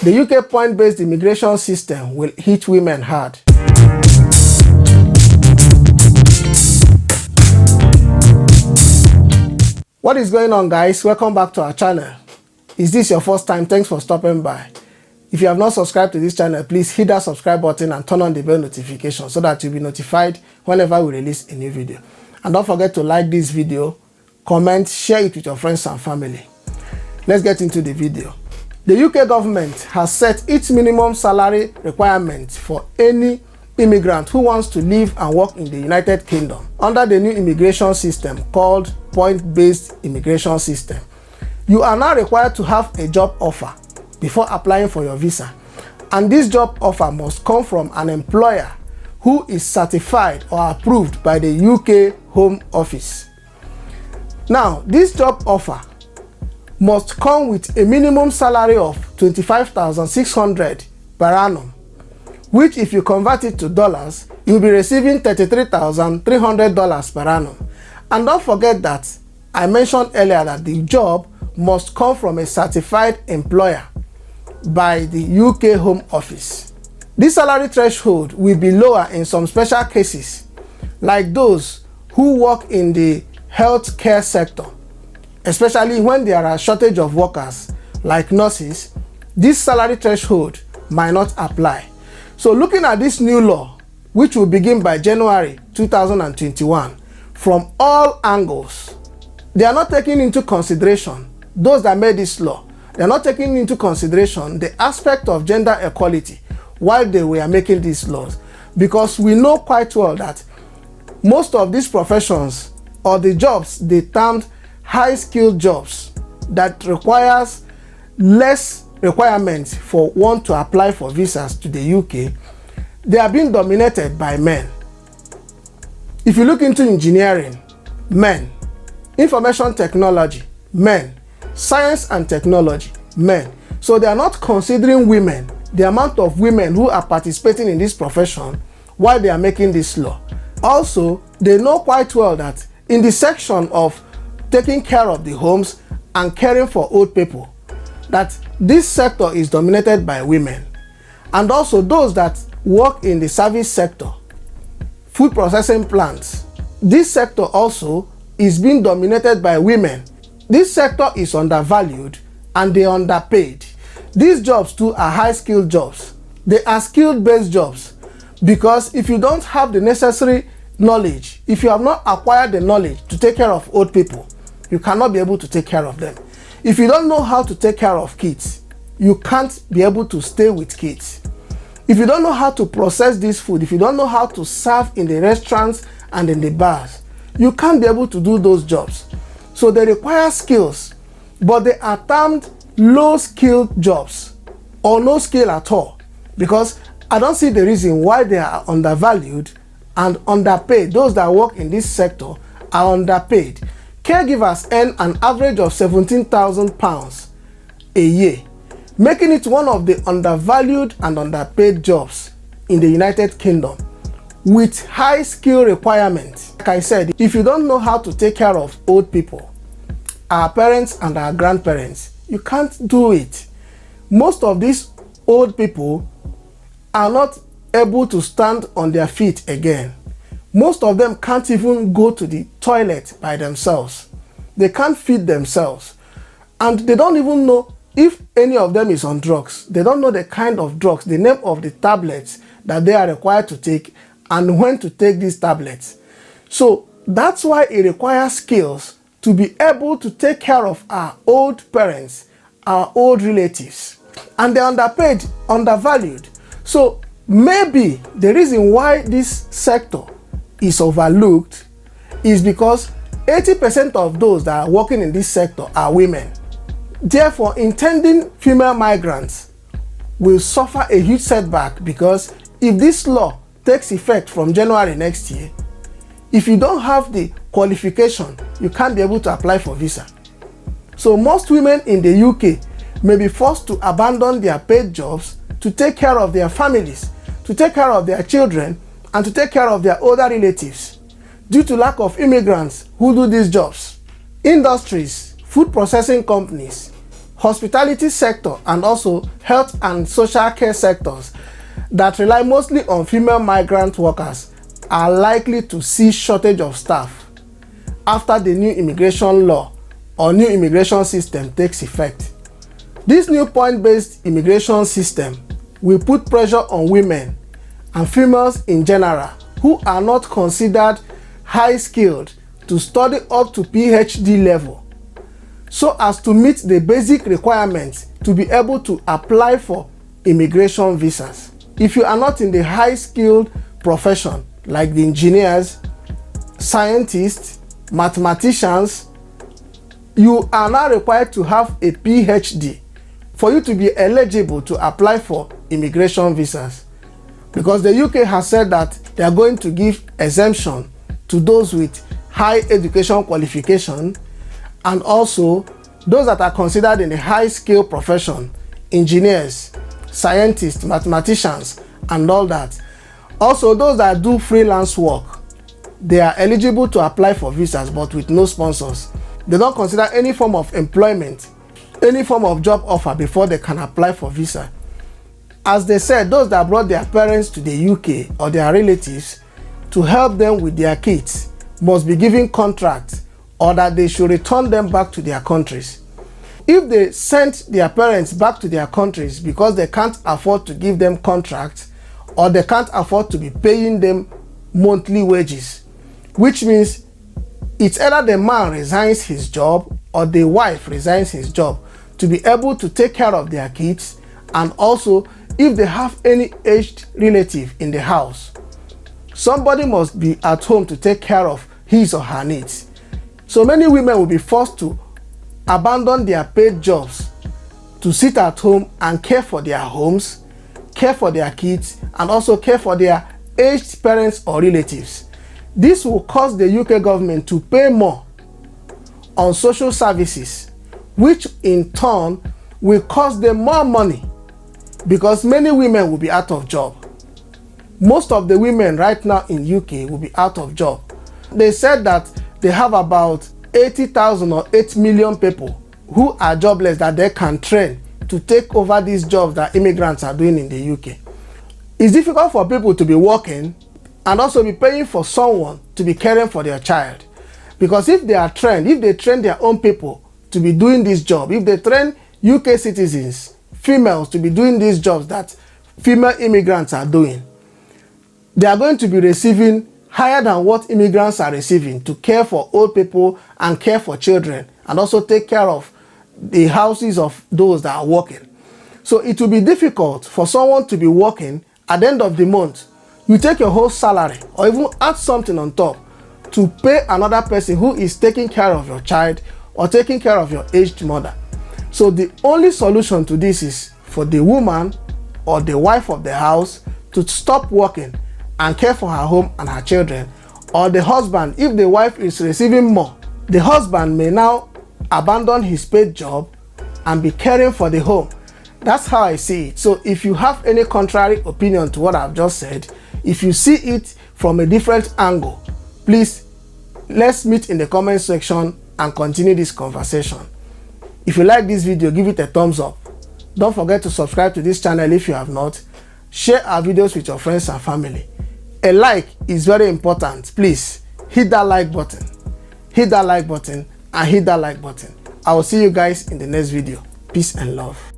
The UK point-based immigration system will hit women hard. What is going on, guys? Welcome back to our channel. Is this your first time? Thanks for stopping by. If you have not subscribed to this channel, please hit that subscribe button and turn on the bell notification so that you'll be notified whenever we release a new video. And don't forget to like this video, comment, share it with your friends and family. Let's get into the video. The UK government has set its minimum salary requirement for any immigrant who wants to live and work in the United Kingdom under the new immigration system called point-based immigration system. You are now required to have a job offer before applying for your visa, and this job offer must come from an employer who is certified or approved by the UK Home Office. Now, this job offer must come with a minimum salary of $25,600 per annum, which if you convert it to dollars, you'll be receiving $33,300 per annum. And don't forget that I mentioned earlier that the job must come from a certified employer by the UK Home Office. This salary threshold will be lower in some special cases, like those who work in the healthcare sector. Especially when there are a shortage of workers like nurses, this salary threshold might not apply. So looking at this new law, which will begin by January 2021, from all angles, they are not taking into consideration, those that made this law, they are not taking into consideration the aspect of gender equality while they were making these laws. Because we know quite well that most of these professions or the jobs they termed high-skilled jobs that requires less requirements for one to apply for visas to the UK, they are being dominated by men. If you look into engineering, men. Information technology, men. Science and technology, men. So they are not considering women, the amount of women who are participating in this profession while they are making this law. Also, they know quite well that in the section of taking care of the homes and caring for old people, that this sector is dominated by women. And also those that work in the service sector, food processing plants, this sector also is being dominated by women. This sector is undervalued and they are underpaid. These jobs too are high-skilled jobs. They are skill-based jobs, because if you don't have the necessary knowledge, if you have not acquired the knowledge to take care of old people, you cannot be able to take care of them. If you don't know how to take care of kids, you can't be able to stay with kids. If you don't know how to process this food, if you don't know how to serve in the restaurants and in the bars, you can't be able to do those jobs. So they require skills, but they are termed low-skilled jobs or no skill at all, because I don't see the reason why they are undervalued and underpaid. Those that work in this sector are underpaid. Caregivers earn an average of £17,000 a year, making it one of the undervalued and underpaid jobs in the United Kingdom with high skill requirements. Like I said, if you don't know how to take care of old people, our parents and our grandparents, you can't do it. Most of these old people are not able to stand on their feet again. Most of them can't even go to the toilet by themselves. They can't feed themselves. And they don't even know if any of them is on drugs. They don't know the kind of drugs, the name of the tablets that they are required to take and when to take these tablets. So that's why it requires skills to be able to take care of our old parents, our old relatives. And they're underpaid, undervalued. So maybe the reason why this sector is overlooked is because 80% of those that are working in this sector are women. Therefore, intending female migrants will suffer a huge setback, because if this law takes effect from January next year, if you don't have the qualification, you can't be able to apply for visa. So most women in the UK may be forced to abandon their paid jobs to take care of their families, to take care of their children, and to take care of their older relatives due to lack of immigrants who do these jobs. Industries, food processing companies, hospitality sector, and also health and social care sectors that rely mostly on female migrant workers are likely to see shortage of staff after the new immigration law or new immigration system takes effect. This new point-based immigration system will put pressure on women and females in general who are not considered high-skilled to study up to PhD level so as to meet the basic requirements to be able to apply for immigration visas. If you are not in the high-skilled profession like the engineers, scientists, mathematicians, you are now required to have a PhD for you to be eligible to apply for immigration visas, because the UK has said that they are going to give exemption to those with high education qualification and also those that are considered in the high skill profession, engineers, scientists, mathematicians, and all that. Also, those that do freelance work, they are eligible to apply for visas but with no sponsors. They don't consider any form of employment, any form of job offer before they can apply for visa. As they said, those that brought their parents to the UK or their relatives to help them with their kids must be given contracts or that they should return them back to their countries. If they sent their parents back to their countries because they can't afford to give them contracts or they can't afford to be paying them monthly wages, which means it's either the man resigns his job or the wife resigns his job to be able to take care of their kids, and also if they have any aged relative in the house, somebody must be at home to take care of his or her needs. So many women will be forced to abandon their paid jobs to sit at home and care for their homes, care for their kids, and also care for their aged parents or relatives. This will cause the UK government to pay more on social services, which in turn will cost them more money because many women will be out of job. Most of the women right now in UK will be out of job. They said that they have about 80,000 or 8 million people who are jobless that they can train to take over these jobs that immigrants are doing in the UK. It's difficult for people to be working and also be paying for someone to be caring for their child. Because if they are trained, if they train their own people to be doing this job, if they train UK citizens, females, to be doing these jobs that female immigrants are doing, they are going to be receiving higher than what immigrants are receiving to care for old people and care for children and also take care of the houses of those that are working. So it will be difficult for someone to be working at the end of the month. You take your whole salary or even add something on top to pay another person who is taking care of your child or taking care of your aged mother. So the only solution to this is for the woman or the wife of the house to stop working and care for her home and her children, or the husband, if the wife is receiving more, the husband may now abandon his paid job and be caring for the home. That's how I see it. So if you have any contrary opinion to what I've just said, if you see it from a different angle, please let's meet in the comment section and continue this conversation. If you like this video, give it a thumbs up. Don't forget to subscribe to this channel if you have not. Share our videos with your friends and family. A like is very important. Please hit that like button. Hit that like button and hit that like button. I will see you guys in the next video. Peace and love.